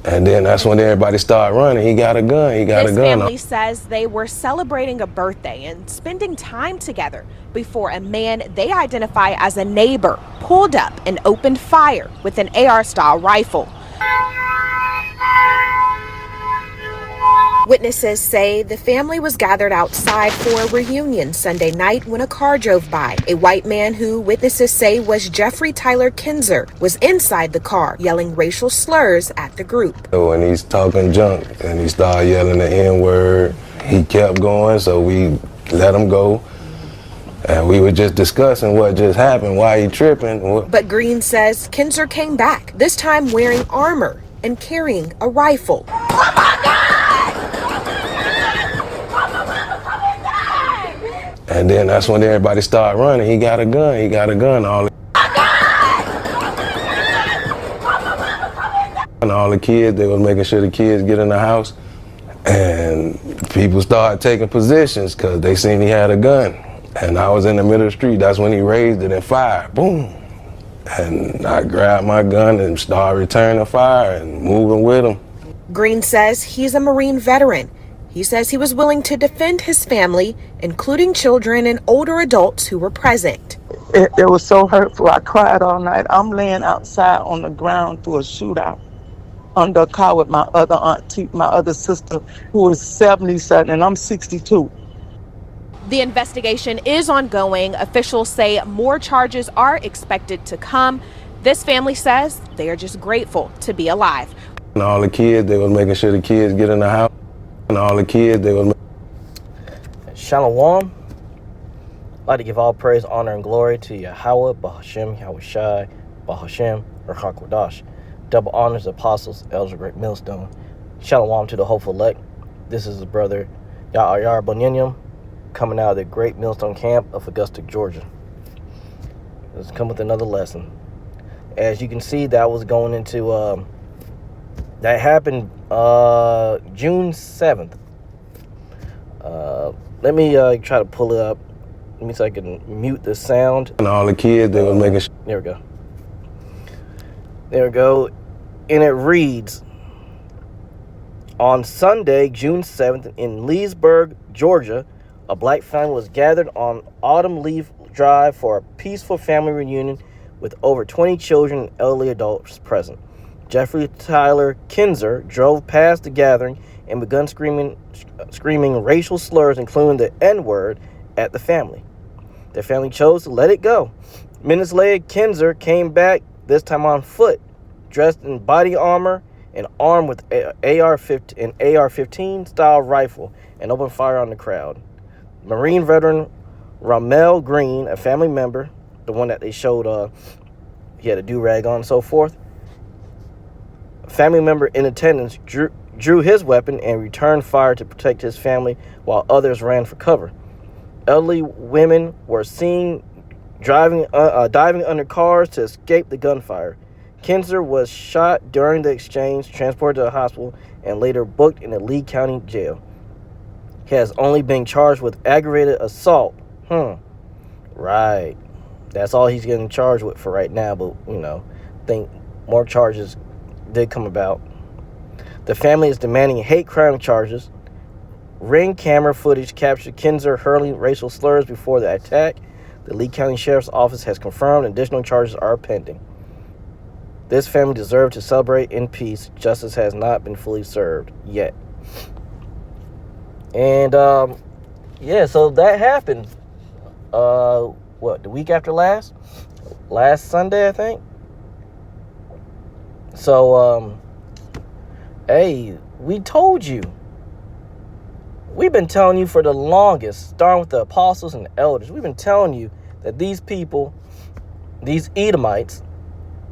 And then that's when everybody started running. He got a gun. He got a gun. This family says they were celebrating a birthday and spending time together before a man they identify as a neighbor pulled up and opened fire with an AR-style rifle. Witnesses say the family was gathered outside for a reunion Sunday night when a car drove by. A white man who witnesses say was Jeffrey Tyler Kinzer was inside the car yelling racial slurs at the group. When he's talking junk and he started yelling the N-word, he kept going, so we let him go. And we were just discussing what just happened, why he tripping. But Green says Kinzer came back, this time wearing armor and carrying a rifle. And then that's when everybody started running. He got a gun. He got a gun. All the kids, they was making sure the kids get in the house. And people started taking positions because they seen he had a gun. And I was in the middle of the street. That's when he raised it and fired. Boom. And I grabbed my gun and started returning fire and moving with him. Green says he's a Marine veteran. He says he was willing to defend his family, including children and older adults who were present. It was so hurtful. I cried all night. I'm laying outside on the ground through a shootout under a car with my other auntie, my other sister, who is 77, and I'm 62. The investigation is ongoing. Officials say more charges are expected to come. This family says they are just grateful to be alive. And all the kids, they was making sure the kids get in the house. And all the kids, they was. Shalom. I'd like to give all praise, honor, and glory to Yahweh, Bahashem, Yahushai, Bahashem, Rachakodash. Double honors to apostles, elders of Great Millstone. Shalom to the hopeful elect. This is his brother Ya'ayar Boninyam, coming out of the Great Millstone Camp of Augusta, Georgia. Let's come with another lesson. As you can see, that was going into that happened June 7th. Let me try to pull it up. Let me see if I can mute the sound. And all the kids, they was making sure. There we go. There we go. And it reads, on Sunday, June 7th, in Leesburg, Georgia, a black family was gathered on Autumn Leaf Drive for a peaceful family reunion with over 20 children and elderly adults present. Jeffrey Tyler Kinzer drove past the gathering and began screaming racial slurs, including the N-word, at the family. The family chose to let it go. Minutes later, Kinzer came back, this time on foot, dressed in body armor and armed with an AR-15 style rifle, and opened fire on the crowd. Marine veteran Ramel Green, a family member, the one that they showed, he had a do-rag on and so forth, a family member in attendance drew his weapon and returned fire to protect his family while others ran for cover. Elderly women were seen diving under cars to escape the gunfire. Kinzer was shot during the exchange, transported to the hospital, and later booked in the Lee County Jail. He has only been charged with aggravated assault. Right. That's all he's getting charged with for right now, but, I think more charges did come about. The family is demanding hate crime charges. Ring camera footage captured Kinzer hurling racial slurs before the attack. The Lee County Sheriff's Office has confirmed additional charges are pending. This family deserves to celebrate in peace. Justice has not been fully served yet. And, so that happened, the week after last? Last Sunday, I think? So, hey, we told you. We've been telling you for the longest, starting with the apostles and the elders, we've been telling you that these people, these Edomites,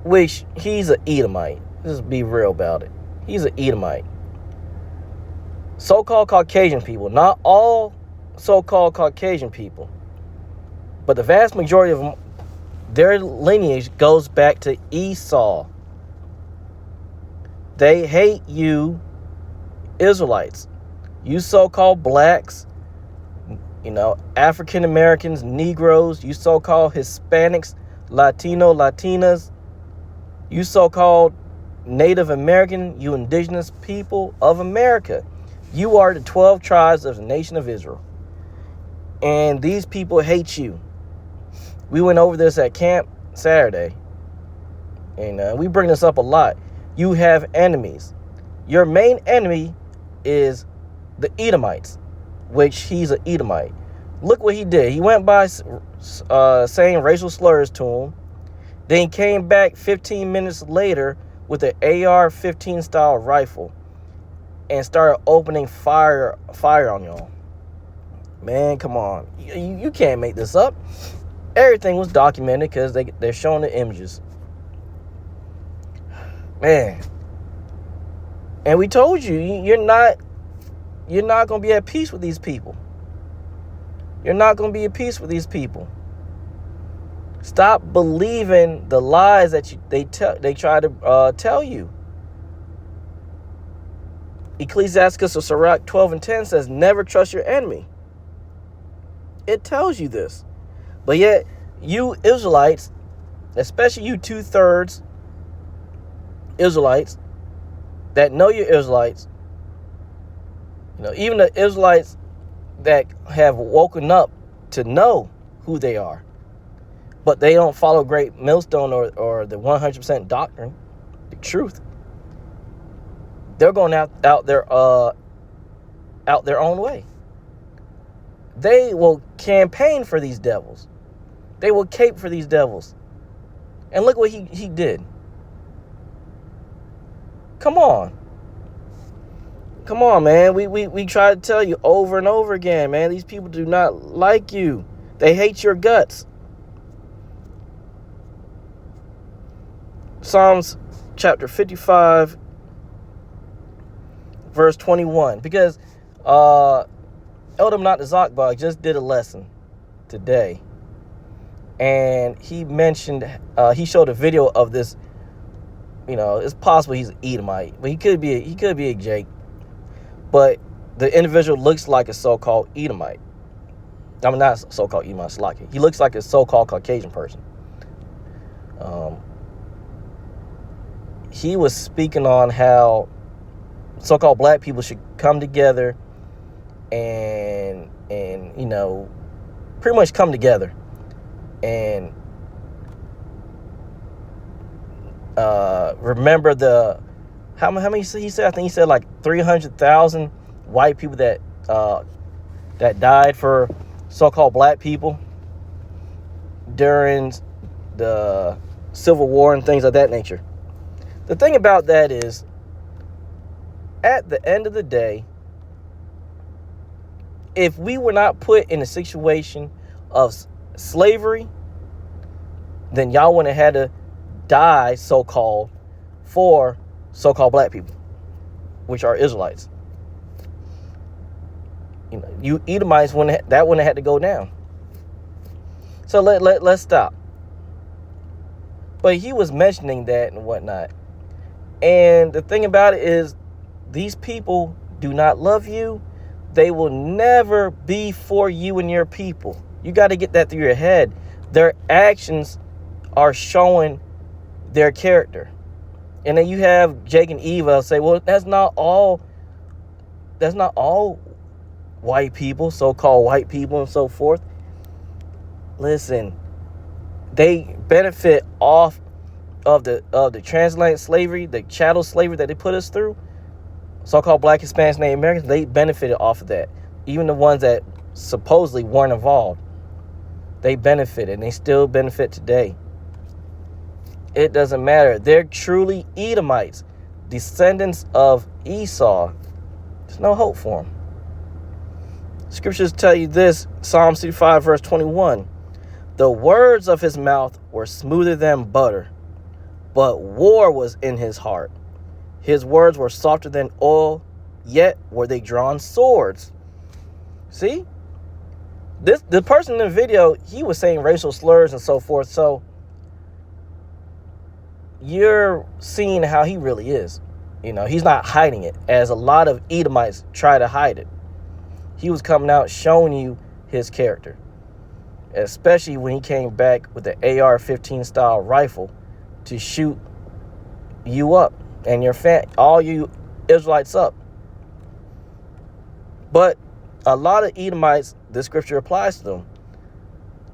which he's an Edomite. Let's be real about it. He's an Edomite. So-called Caucasian people, not all so-called Caucasian people, but the vast majority of them, their lineage goes back to Esau. They hate you Israelites. You so-called blacks, African Americans, Negroes, you so-called Hispanics, Latinas, you so-called Native American, you indigenous people of America. You are the 12 tribes of the nation of Israel. And these people hate you. We went over this at camp Saturday. And we bring this up a lot. You have enemies. Your main enemy is the Edomites, which he's an Edomite. Look what he did. He went by saying racial slurs to him. Then he came back 15 minutes later with an AR-15 style rifle and started opening fire on y'all. Man, come on. You can't make this up. Everything was documented because they're showing the images. Man. And we told you, you're not going to be at peace with these people. You're not going to be at peace with these people. Stop believing the lies that they try to tell you. Ecclesiastes of Sirach 12:10 says, never trust your enemy. It tells you this. But yet, you Israelites, especially you 2/3 Israelites that know you're Israelites, even the Israelites that have woken up to know who they are, but they don't follow Great Millstone or the 100% doctrine, the truth. They're going out their own way. They will campaign for these devils. They will cape for these devils. And look what he did. Come on, man. We try to tell you over and over again, man. These people do not like you. They hate your guts. Psalms chapter 55, verse 21. Because Eldam Not the Zakbog just did a lesson today. And he mentioned, he showed a video of this. It's possible he's an Edomite, but he could be a Jake. But the individual looks like a so-called Edomite. I mean, not so-called Edomite, Slaki. He looks like a so-called Caucasian person. He was speaking on how so-called black people should come together and pretty much come together and remember the how many he said? I think he said like 300,000 white people that died for so-called black people during the Civil War and things of that nature. The thing about that is, at the end of the day, if we were not put in a situation of slavery, then y'all wouldn't have had to die, so-called, for so-called black people, which are Israelites. You Edomites wouldn't have had to go down. So let's stop. But he was mentioning that and whatnot. And the thing about it is, these people do not love you. They will never be for you and your people. You got to get that through your head. Their actions are showing their character. And then you have Jake and Eva say, well, that's not all white people, so-called white people and so forth. Listen, they benefit off of the transatlantic slavery, the chattel slavery that they put us through. So-called black, Hispanics, Native Americans, they benefited off of that. Even the ones that supposedly weren't involved, they benefited, and they still benefit today. It doesn't matter. They're truly Edomites, descendants of Esau. There's no hope for them. Scriptures tell you this, Psalm 65, verse 21. The words of his mouth were smoother than butter, but war was in his heart. His words were softer than oil, yet were they drawn swords. See? The person in the video, he was saying racial slurs and so forth, so you're seeing how he really is. He's not hiding it, as a lot of Edomites try to hide it. He was coming out showing you his character, especially when he came back with the AR-15 style rifle to shoot you up and all you Israelites up. But a lot of Edomites, this scripture applies to them.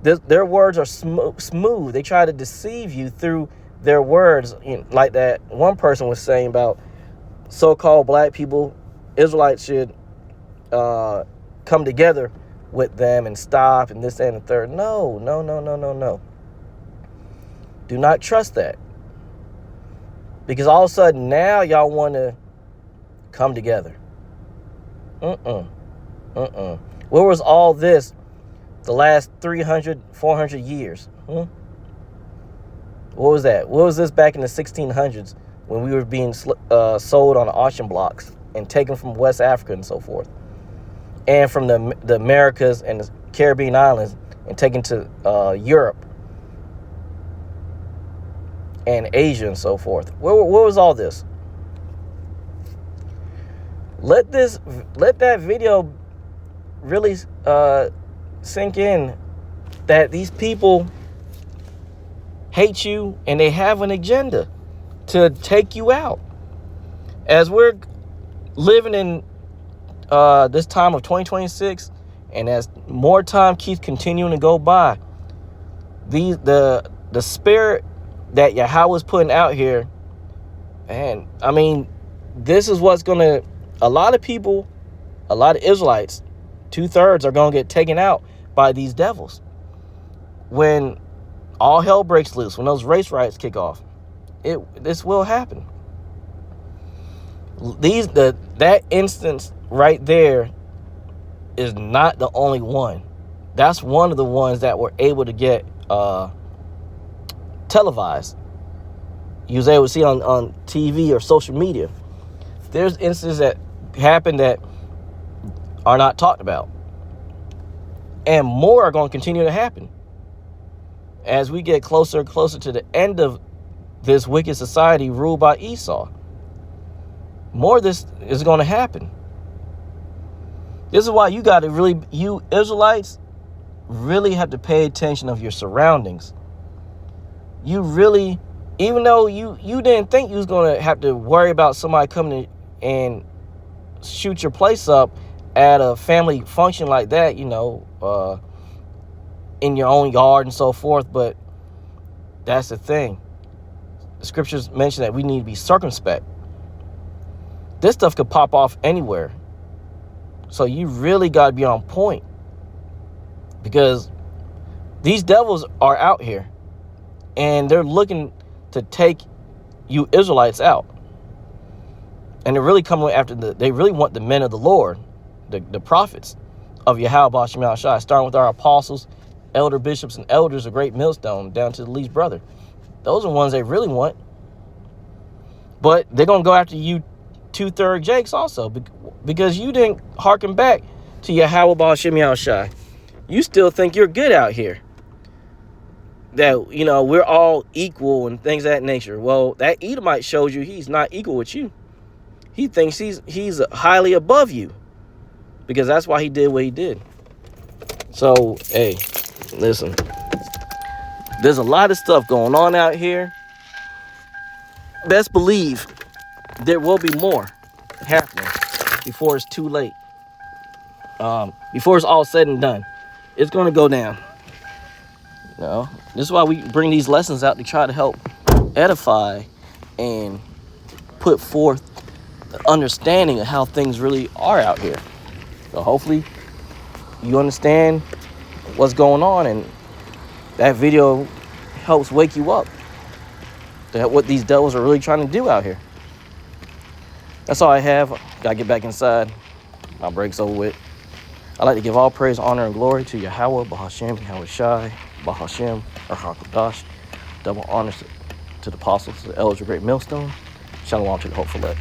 Their words are smooth. They try to deceive you through their words, like that one person was saying about so-called black people. Israelites should come together with them and stop and this and the third. No. Do not trust that. Because all of a sudden now y'all want to come together. Where was all this the last 300, 400 years? What was that? What was this back in the 1600s when we were being sold on auction blocks and taken from West Africa and so forth? And from the Americas and the Caribbean islands and taken to Europe and Asia and so forth. Where was all this? Let that video really sink in that these people hate you and they have an agenda to take you out. As we're living in this time of 2026, and as more time keeps continuing to go by, the spirit that Yahweh's putting out here, and I mean, this is what's gonna, a lot of people, a lot of Israelites, 2/3 are gonna get taken out by these devils when all hell breaks loose, when those race riots kick off. This will happen. That instance right there is not the only one. That's one of the ones that were able to get televised. You was able to see on TV or social media. There's instances that happen that are not talked about. And more are going to continue to happen. As we get closer and closer to the end of this wicked society ruled by Esau, more of this is going to happen. This is why you Israelites really have to pay attention of your surroundings. You really, even though you didn't think you was going to have to worry about somebody coming in and shoot your place up at a family function like that, in your own yard and so forth. But that's the thing. The scriptures mention that we need to be circumspect. This stuff could pop off anywhere. So you really got to be on point, because these devils are out here and they're looking to take you Israelites out. And they're really coming after they really want the men of the Lord, the prophets of Yahweh B'Shem Yahushua, starting with our apostles, elder bishops, and elders of Great Millstone, down to the least brother. Those are the ones they really want. But they're going to go after you 2/3 Jakes also, because you didn't hearken back to Yahweh B'Shem Yahushua. You still think you're good out here, that we're all equal and things of that nature. Well, that Edomite shows you he's not equal with you. He thinks he's highly above you, because that's why he did what he did. So hey, listen, there's a lot of stuff going on out here. Best believe there will be more happening before it's too late. Before it's all said and done, it's going to go down. This is why we bring these lessons out, to try to help edify and put forth the understanding of how things really are out here. So hopefully you understand what's going on, and that video helps wake you up to what these devils are really trying to do out here. That's all I have. Gotta get back inside. My break's over with. I'd like to give all praise, honor, and glory to Yahweh B'Shem Yahushai B'Shem HaKadosh. Double honors to the apostles, to the elders of Great Millstone. Shalom to the hopeful elect.